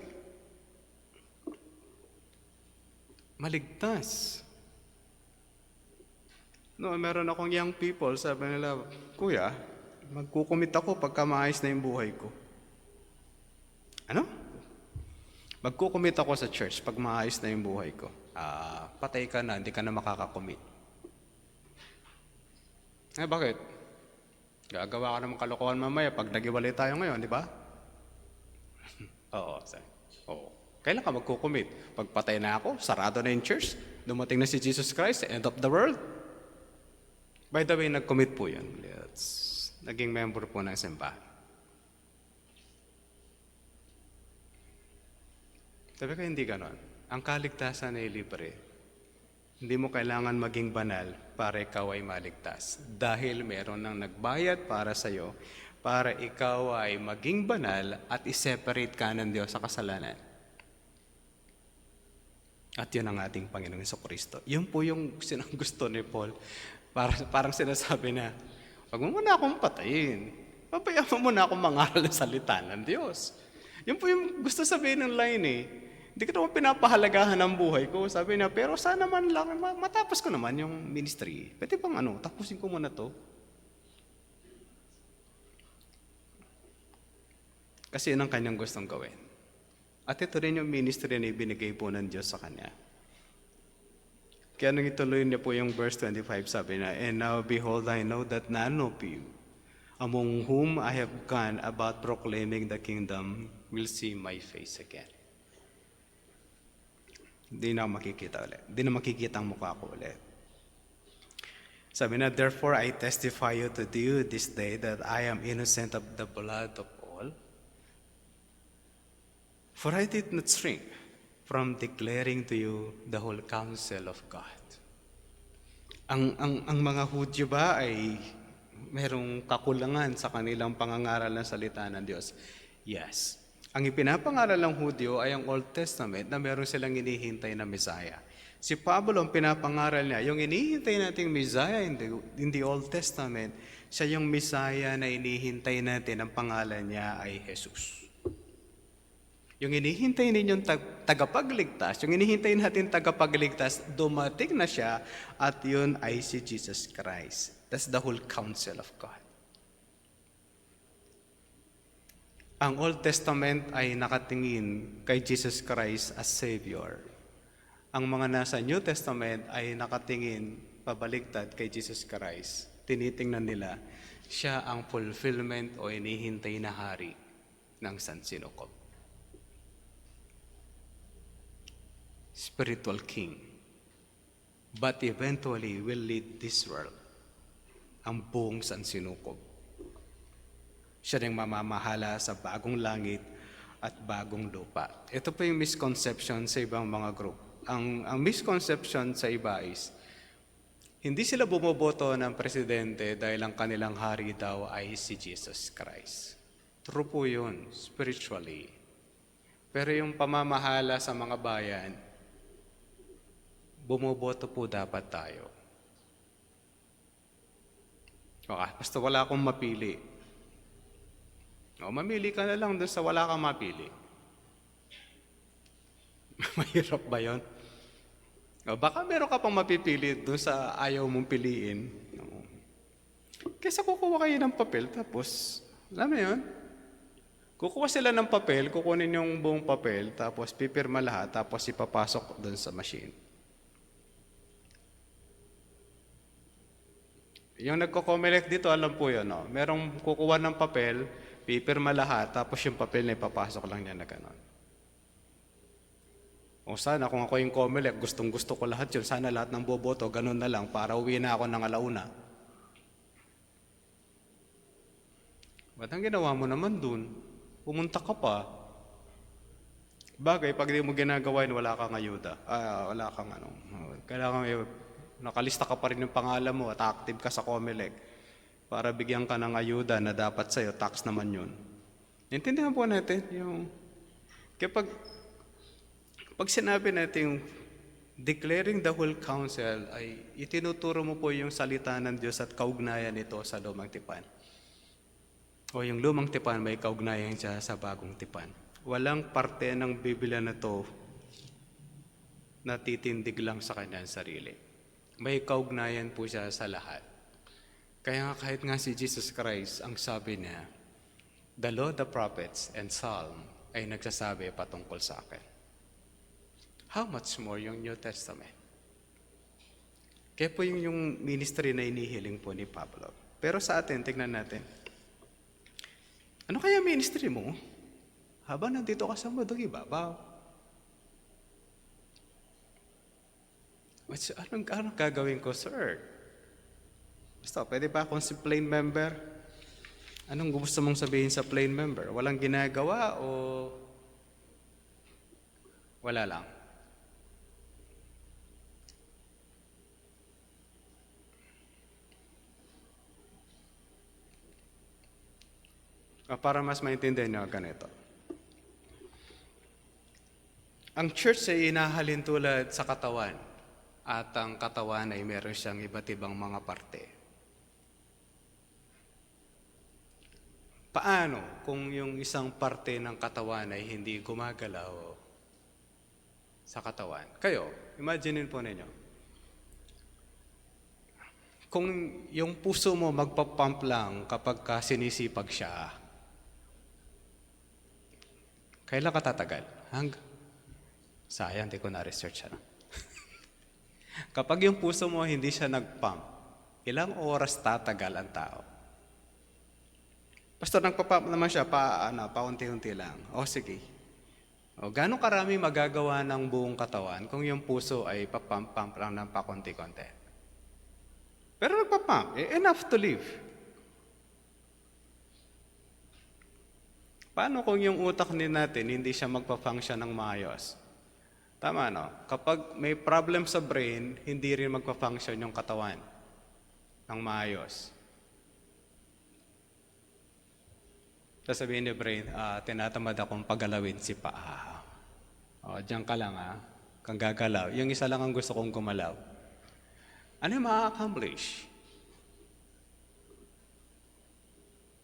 maligtas. No, meron akong young people, sabi nila, Kuya, magkukumit ako pagka maayos na yung buhay ko. Ano? Magkukumit ako sa church pag maayos na yung buhay ko. Patay ka na, hindi ka na makakakumit. Bakit? Gagawa ka naman kalokohan mamaya pag nagiwalay tayo ngayon, di ba? Oo. Oo. Kailan ka magkukumit? Pag patay na ako, sarado na yung church, dumating na si Jesus Christ, end of the world. By the way, nag-commit po yun. Naging member po ng simbahan. Sabi ko, hindi ganon. Ang kaligtasan ay libre. Hindi mo kailangan maging banal para ikaw ay maligtas. Dahil meron nang nagbayad para sa'yo, para ikaw ay maging banal at i-separate ka ng Diyos sa kasalanan. At yun ang ating Panginoong Jesucristo. Yun po yung gusto ni Paul. Parang sinasabi na, wag mo muna akong patayin. Pabayaan mo muna akong mangaral ng salita ng Diyos. Yun po yung gusto sabihin ng line eh. Hindi ko naman pinapahalagahan ang buhay ko. Sabi niya, pero sana man lang, matapos ko naman yung ministry. Pwede bang tapusin ko muna to? Kasi yun ang kanyang gustong gawin. At ito rin yung ministry na ibinigay po ng Diyos sa kanya. Kaya nang ituloy niya po yung verse 25, sabi na, and now behold, I know that none of you, among whom I have gone about proclaiming the kingdom, will see my face again. Hindi na makikita ulit. Hindi na makikita ang mukha ko ulit. Sabi na, therefore I testify to you this day that I am innocent of the blood of all. For I did not shrink from declaring to you the whole counsel of God. Ang mga Hudyo ba ay merong kakulangan sa kanilang pangangaral ng salita ng Diyos? Yes. Ang ipinapangaral ng Hudyo ay ang Old Testament na meron silang inihintay na Messiah. Si Pablo, ang pinapangaral niya, yung inihintay nating Messiah in the Old Testament, siya yung Messiah na inihintay natin, ang pangalan niya ay Jesus. Yung inihintay ninyong tagapagligtas, yung inihintay natin tagapagligtas, dumating na siya at yun ay si Jesus Christ. That's the whole counsel of God. Ang Old Testament ay nakatingin kay Jesus Christ as Savior. Ang mga nasa New Testament ay nakatingin pabaligtad kay Jesus Christ. Tinitingnan nila, siya ang fulfillment o inihintay na hari ng Sansinukob. Spiritual king. But eventually will lead this world. Ang buong Sansinukob. Siya rin mamamahala sa bagong langit at bagong lupa. Ito po yung misconception sa ibang mga group. Ang misconception sa iba is, hindi sila bumoboto ng presidente dahil ang kanilang hari daw ay si Jesus Christ. True po yun, spiritually. Pero yung pamamahala sa mga bayan, bumoboto po dapat tayo. Basta wala akong mapili. Mamili ka na lang doon sa wala kang mapili. Mahirap ba yun? Baka meron ka pang mapipili doon sa ayaw mong piliin. Kaysa kukuha kayo ng papel, tapos, alam mo yun? Kukuha sila ng papel, kukunin yung buong papel, tapos pipirma lahat, tapos ipapasok doon sa machine. Yung nagko-comelect dito, alam po yun, no? Merong kukuha ng papel, pipirma lahat, tapos yung papel na ipapasok lang niya na gano'n. O sana kung ako yung COMELEC, gustong-gusto ko lahat yun. Sana lahat ng boboto, gano'n na lang, para uwi na ako ng alauna. Ba't ang ginawa mo naman dun? Pumunta ka pa. Bagay, pag di mo ginagawa yun, wala kang ayuda. Wala kang kailangan nakalista ka pa rin yung pangalan mo at active ka sa COMELEC. Para bigyan ka ng ayuda na dapat sa'yo, tax naman yun. Intindihan po natin yung... Kapag sinabi natin yung declaring the whole counsel, ay itinuturo mo po yung salita ng Diyos at kaugnayan nito sa lumang tipan. O yung lumang tipan, may kaugnayan siya sa bagong tipan. Walang parte ng Biblia na to na titindig lang sa kanyang sarili. May kaugnayan po siya sa lahat. Kaya nga kahit nga si Jesus Christ, ang sabi niya, the law, the prophets, and Psalm ay nagsasabi patungkol sa akin. How much more yung New Testament? Kaya po yung ministry na inihiling po ni Pablo. Pero sa atin, tignan natin. Ano kaya ministry mo? Habang nandito ka sa mundong ibabaw. Anong gagawin ko, sir? Basta, pwede ba akong si plain member? Anong gusto mong sabihin sa plain member? Walang ginagawa o wala lang? Para mas maintindihan nyo, ganito. Ang church ay inahalin tulad sa katawan at ang katawan ay meron siyang iba't ibang mga parte. Paano kung yung isang parte ng katawan ay hindi gumagalaw sa katawan? Kayo, imaginin po ninyo. Kung yung puso mo magpapump lang kapag sinisipag siya, kailan ka tatagal? Sayang, di ko na-research. Kapag yung puso mo hindi siya nag-pump, ilang oras tatagal ang tao? Pastor, nagpa-pump naman siya, paunti-unti lang. O sige. O, gano'ng karami magagawa ng buong katawan kung yung puso ay papump lang ng pakunti-kunti? Pero nagpa-pump, enough to live. Paano kung yung utak natin hindi siya magpa-function ng maayos? Tama, no? Kapag may problem sa brain, hindi rin magpa-function yung katawan ng maayos. Sasabihin ni brain, tinatamad akong pagalawin si paa. O, diyan ka lang, kang gagalaw. Yung isa lang ang gusto kong gumalaw. Ano yung ma-accomplish?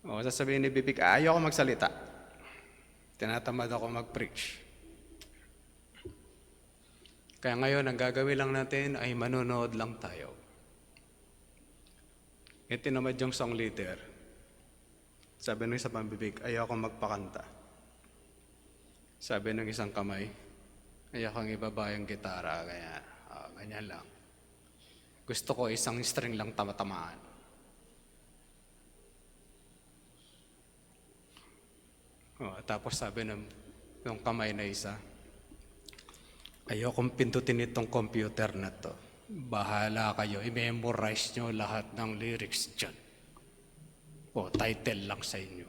O, sasabihin ni bibig, ayaw ko magsalita. Tinatamad ako mag-preach. Kaya ngayon, ang gagawin lang natin ay manonood lang tayo. E tinamad yung song leader. Sabi ng isang pambibig, ayaw ko magpakanta. Sabi ng isang kamay, ayaw kong ibaba yung gitara, kaya ganyan lang. Gusto ko isang string lang tamatamaan. Tapos sabi ng kamay na isa, ayokong pindutin itong computer na to. Bahala kayo, i-memorize nyo lahat ng lyrics dyan. Title lang sa inyo.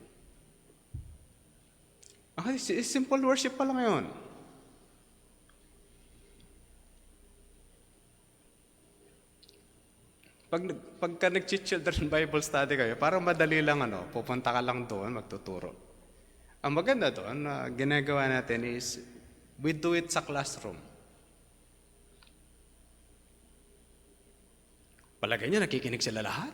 Simple worship pa lang yun. Pagka nag-children Bible study kayo, parang madali lang pupunta ka lang doon, magtuturo. Ang maganda doon na ginagawa natin is we do it sa classroom. Palagay niya, nakikinig sila lahat.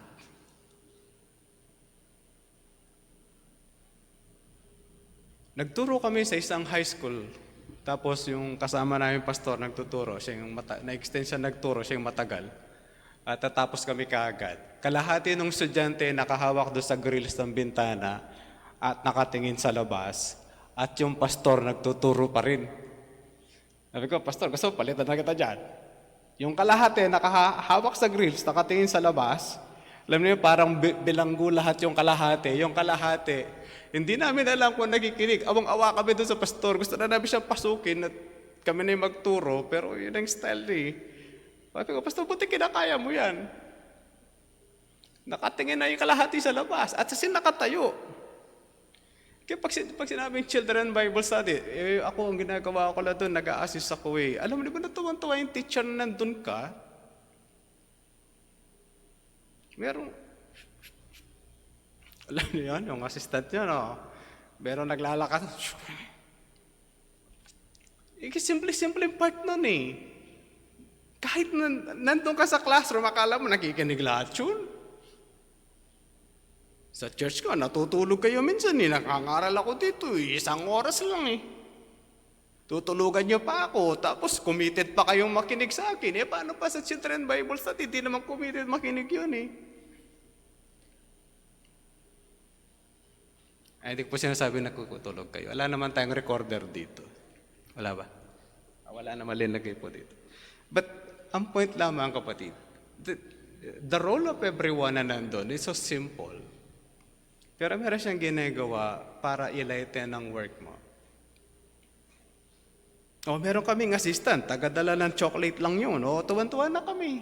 Nagturo kami sa isang high school. Tapos yung kasama namin pastor nagtuturo, siya yung na-extend siya nagturo, siya yung matagal. At tatapos kami kaagad. Kalahati ng estudyante nakahawak doon sa grills ng bintana at nakatingin sa labas. At yung pastor nagtuturo pa rin. Sabi ko, pastor, gusto mo palitan na kita dyan? Yung kalahati nakahawak sa grills, nakatingin sa labas. Alam niyo, parang bilanggo lahat yung kalahati. Yung kalahati, hindi namin alam kung nakikinig. Awang-awa kami doon sa pastor. Gusto na namin siyang pasukin at kami na yung magturo. Pero yun ang style Sabi ko, pastor, buti kinakaya mo yan. Nakatingin na yung kalahati sa labas. At kasi nakatayo. Kaya pag sinabing children Bible study, ako ang ginagawa ko lang doon, nag-a-assist ako Alam mo, di ba natuwan-tuwa yung teacher na nandun ka? Alam niyo yan, yung assistant niya, Meron naglalakas. Simple part nun Kahit nandun ka sa classroom, akala mo nakikinig lahat yun. Sa church ko, natutulog kayo minsan Nakangaral ako dito 1 oras lang Tutulugan niyo pa ako, tapos committed pa kayong makinig sa akin. Paano pa sa children Bible study? Di naman committed makinig yun Ay, hindi ko po sinasabi na kukutulog kayo. Wala naman tayong recorder dito. Wala ba? Wala naman linagay po dito. But, ang point lamang kapatid, the role of everyone na nandun is so simple. Pero meron siyang ginagawa para i-lighten ang work mo. O, meron kaming assistant, tagadala ng chocolate lang yun. O, tuwan-tuwan na kami.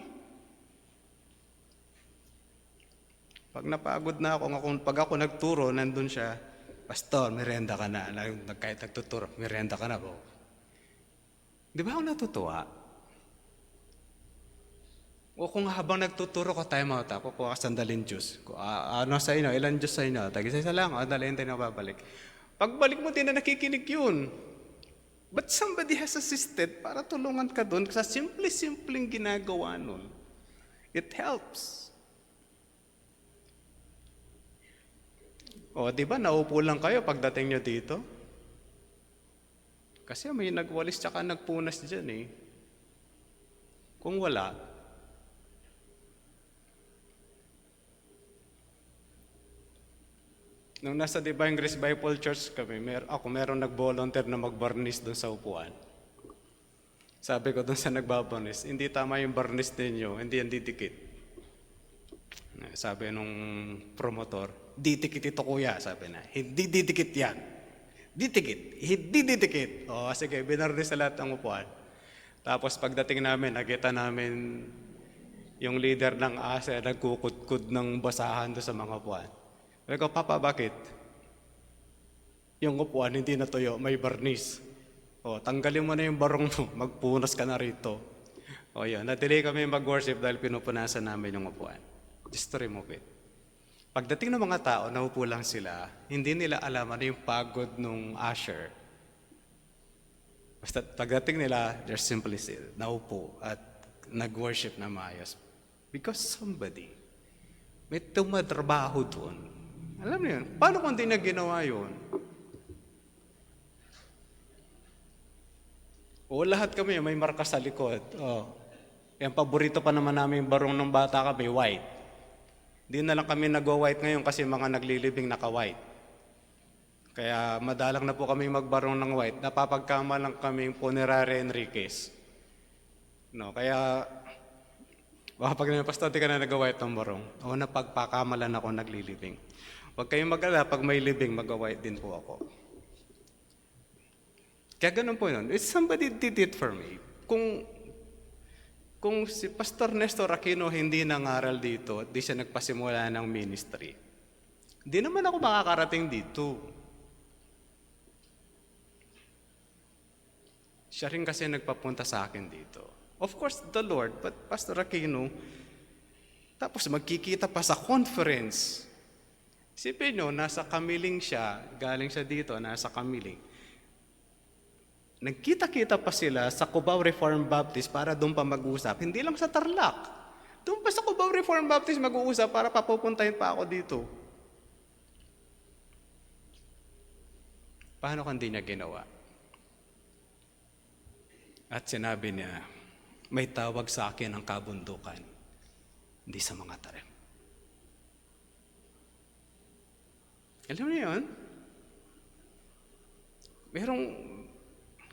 Pag napagod na ako, pag ako nagturo, nandun siya, Pastor, merenda ka na. Kahit nagtuturo, merenda ka na po. Di ba ako natutuwa? O kung habang nagtuturo ko, time out ako, kuha ka sandalin juice. Ano sa inyo, ilan juice sa inyo? Tag-isa lang, dalayan tayo na babalik. Pagbalik mo din na nakikinig yun. But somebody has assisted para tulungan ka doon sa simple-simpleng ginagawa nun. It helps. O, di ba, naupo lang kayo pagdating nyo dito? Kasi may nagwalis tsaka nagpunas dyan eh. Kung wala, nung nasa Divine Grace Bible Church kami, meron nag-volunteer na mag-barnis doon sa upuan. Sabi ko doon sa nagbabarnis, hindi tama yung barnis ninyo, hindi yan didikit. Sabi nung promotor, didikit ito kuya, sabi na. Hindi didikit yan. Didikit. Hindi didikit. O sige, binarnis sa lahat ng upuan. Tapos pagdating namin, nakita namin yung leader ng ASE nagkukudkud ng basahan doon sa mga upuan. Sabi ko, Papa, bakit? Yung upuan hindi natuyo, may barnis. O, tanggalin mo na yung barong mo, magpunas ka na rito. O yun, na-delay kami mag-worship dahil pinupunasan namin yung upuan. Just to remove it. Pagdating ng mga tao, naupo lang sila, hindi nila alam ano yung pagod nung usher. Basta pagdating nila, they're simply still, naupo at nag-worship na maayos. Because somebody, may tumatrabaho doon. Alam niyo yun, paano kung hindi na ginawa yun? O lahat kami, may marka sa likod. Oh. Yung paborito pa naman namin yung barong ng bata kami, white. Di na lang kami nag-white ngayon kasi mga naglilibing naka-white. Kaya madalang na po kami magbarong ng white. Napapagkama lang kami yung Funeraria Enriquez. No, kaya baka pag Pastor, di ka na nag-white ng barong. O napagpakamalan ako naglilibing. Huwag kayong mag-alala, pag may libing, mag-white din po ako. Kaya ganun po yun. Somebody did it for me. Kung si Pastor Nestor Aquino hindi nangaral dito at di siya nagpasimula ng ministry, di naman ako makakarating dito. Siya rin kasi nagpapunta sa akin dito. Of course, the Lord, but Pastor Aquino, tapos magkikita pa sa conference. Isipin nyo, nasa Kamiling siya, galing siya dito, nasa Kamiling. Nagkita-kita pa sila sa Cubao Reformed Baptist para doon pa mag-usap. Hindi lang sa Tarlac. Doon pa sa Cubao Reformed Baptist mag-uusap para papupuntahin pa ako dito. Paano kung hindi niya ginawa? At sinabi niya, may tawag sa akin ang kabundukan, hindi sa mga tarim. Alam niyo yun?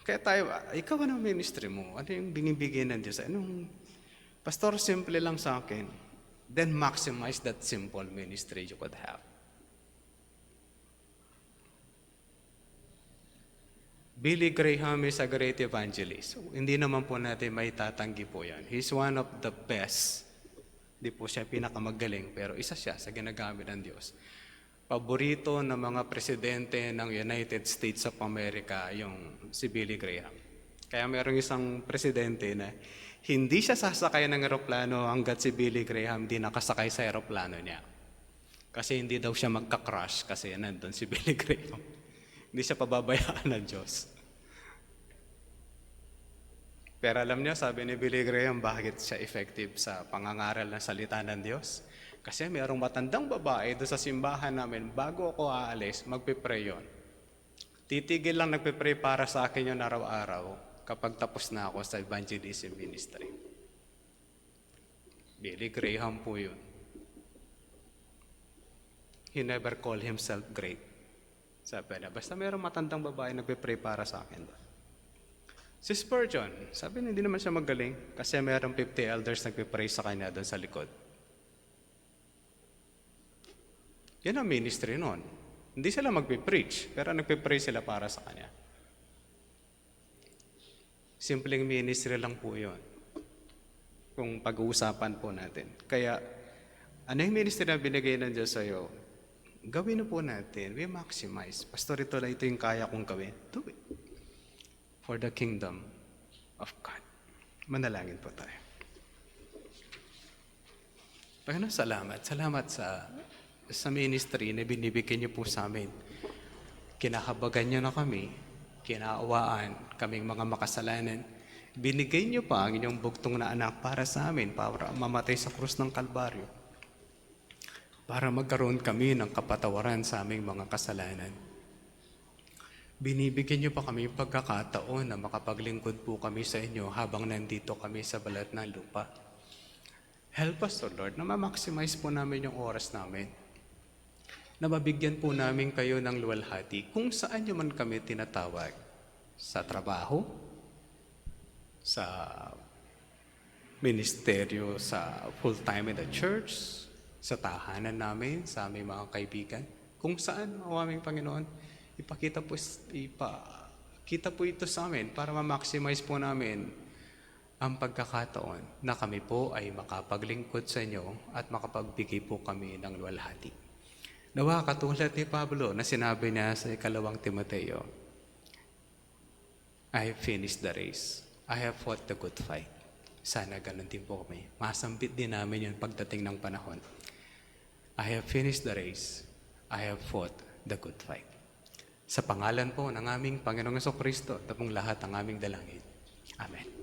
Kaya tayo, ikaw ano ministry mo? Ano yung binibigay ng Diyos? Pastor, simple lang sa akin. Then maximize that simple ministry you could have. Billy Graham is a great evangelist. Hindi naman po natin may tatanggi po yan. He's one of the best. Hindi po siya pinakamagaling, pero isa siya sa ginagamit ng Diyos. Paborito ng mga presidente ng United States of America, yung si Billy Graham. Kaya mayroong isang presidente na hindi siya sasakay ng eroplano hanggat si Billy Graham di nakasakay sa eroplano niya. Kasi hindi daw siya magka-crash kasi nandun si Billy Graham. Hindi siya pababayaan ng Diyos. Pero alam niyo, sabi ni Billy Graham, bakit siya effective sa pangangaral ng salita ng Diyos? Kasi mayroong matandang babae doon sa simbahan namin, bago ako aalis, magpipray yun. Titigil lang nagpipray para sa akin yun araw-araw kapag tapos na ako sa evangelism ministry. Billy Graham po yun. He never called himself great. Sabi na, basta mayroong matandang babae nagpe-pray para sa akin. Si Spurgeon, sabi na hindi naman siya magaling kasi mayroong 50 elders nagpe-pray sa kanya doon sa likod. Yan ang ministry noon. Hindi sila magpe-preach, pero nagpe-pray sila para sa kanya. Simpleng ministry lang po yun. Kung pag-uusapan po natin. Kaya, ano yung ministry na binigay ng Diyos sa'yo? Gawin na po natin. We maximize. Pastor, ito yung kaya kong gawin. Do it. For the kingdom of God. Manalangin po tayo. Panginoon, salamat. Salamat sa ministry na binibigyan niyo po sa amin. Kinahabagan niyo na kami, kinaawaan kaming mga makasalanan. Binigay niyo pa ang inyong bugtong na anak para sa amin, para mamatay sa krus ng Kalbaryo. Para magkaroon kami ng kapatawaran sa aming mga kasalanan. Binibigyan niyo pa kami pagkakataon na makapaglingkod po kami sa inyo habang nandito kami sa balat ng lupa. Help us, O Lord, na ma-maximize po namin yung oras namin. Na mabigyan po namin kayo ng luwalhati kung saan nyo man kami tinatawag. Sa trabaho, sa ministeryo, sa full-time in the church, sa tahanan namin, sa aming mga kaibigan. Kung saan, o aming Panginoon, ipakita po ito sa amin para ma-maximize po namin ang pagkakataon na kami po ay makapaglingkod sa inyo at makapagbigay po kami ng luwalhati. Nawa katulad ni Pablo na sinabi niya sa 2 Timoteo, I have finished the race. I have fought the good fight. Sana ganun din po kami. Masambit din namin yun pagdating ng panahon. I have finished the race. I have fought the good fight. Sa pangalan po ng aming Panginoong Jesucristo, tapong lahat ang aming dalangin. Amen.